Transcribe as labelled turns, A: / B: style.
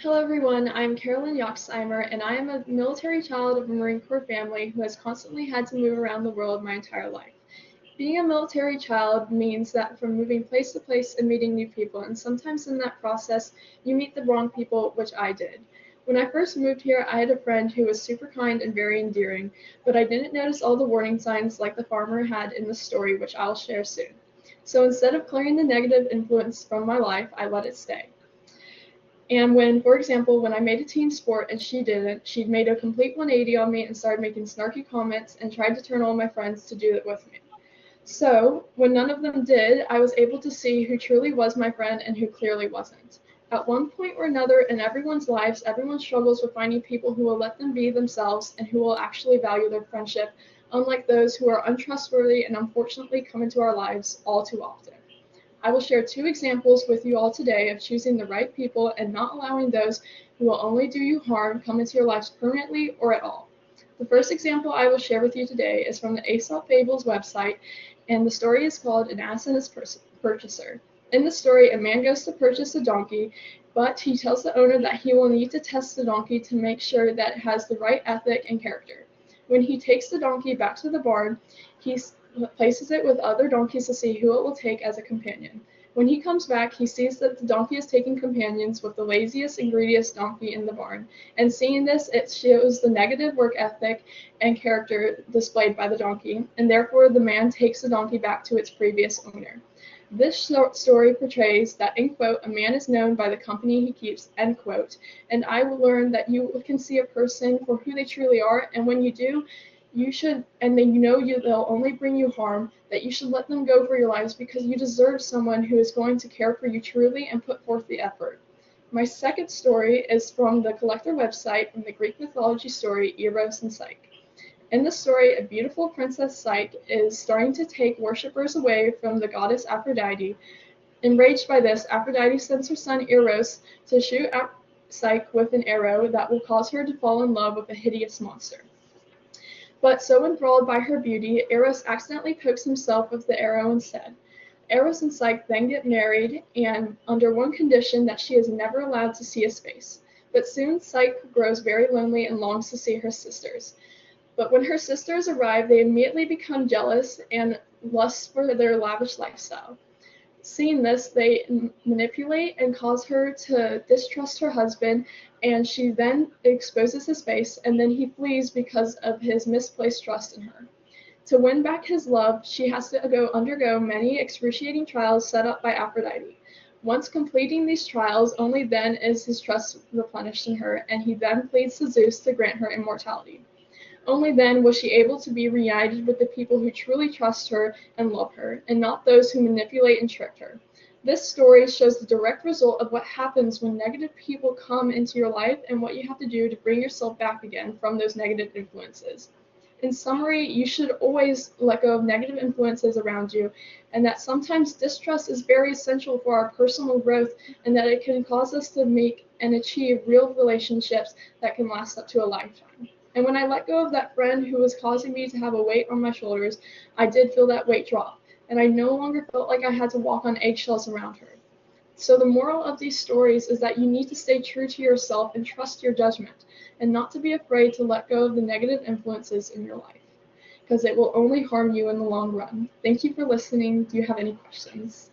A: Hello everyone, I'm Carolyn and I am a military child of a Marine Corps family who has constantly had to move around the world my entire life. Being a military child means that from moving place to place and meeting new people, and sometimes in that process, you meet the wrong people, which I did. When I first moved here, I had a friend who was super kind and very endearing, but I didn't notice all the warning signs like the farmer had in the story, which I'll share soon. So instead of clearing the negative influence from my life, I let it stay. And when, for example, when I made a team sport and she didn't, she'd made a complete 180 on me and started making snarky comments and tried to turn all my friends to do it with me. So, when none of them did, I was able to see who truly was my friend and who clearly wasn't. At one point or another in everyone's lives, everyone struggles with finding people who will let them be themselves and who will actually value their friendship, unlike those who are untrustworthy and unfortunately come into our lives all too often. I will share two examples with you all today of choosing the right people and not allowing those who will only do you harm come into your lives permanently or at all. The first example I will share with you today is from the Aesop Fables website, and the story is called An Ass and His Purchaser. In the story, a man goes to purchase a donkey, but he tells the owner that he will need to test the donkey to make sure that it has the right ethic and character. When he takes the donkey back to the barn, he places it with other donkeys to see who it will take as a companion. When he comes back, he sees that the donkey is taking companions with the laziest and greediest donkey in the barn. And seeing this, it shows the negative work ethic and character displayed by the donkey, and therefore the man takes the donkey back to its previous owner. This story portrays that, in quote, a man is known by the company he keeps, end quote, and I will learn that you can see a person for who they truly are, and when you do, you should, and then they'll only bring you harm, that you should let them go for your lives because you deserve someone who is going to care for you truly and put forth the effort. My second story is from the Collector website from the Greek mythology story Eros and Psyche. In the story, a beautiful princess Psyche is starting to take worshippers away from the goddess Aphrodite. Enraged by this, Aphrodite sends her son Eros to shoot at Psyche with an arrow that will cause her to fall in love with a hideous monster. But so enthralled by her beauty, Eros accidentally pokes himself with the arrow instead. Eros and Psyche then get married, and under one condition that she is never allowed to see his face. But soon Psyche grows very lonely and longs to see her sisters. But when her sisters arrive, they immediately become jealous and lust for their lavish lifestyle. Seeing this, they manipulate and cause her to distrust her husband, and she then exposes his face, and then he flees because of his misplaced trust in her. To win back his love, she has to undergo many excruciating trials set up by Aphrodite. Once completing these trials, only then is his trust replenished in her, and he then pleads to Zeus to grant her immortality. Only then was she able to be reunited with the people who truly trust her and love her, and not those who manipulate and trick her. This story shows the direct result of what happens when negative people come into your life and what you have to do to bring yourself back again from those negative influences. In summary, you should always let go of negative influences around you, and that sometimes distrust is very essential for our personal growth, and that it can cause us to make and achieve real relationships that can last up to a lifetime. And when I let go of that friend who was causing me to have a weight on my shoulders, I did feel that weight drop, and I no longer felt like I had to walk on eggshells around her. So the moral of these stories is that you need to stay true to yourself and trust your judgment, and not to be afraid to let go of the negative influences in your life, because it will only harm you in the long run. Thank you for listening. Do you have any questions?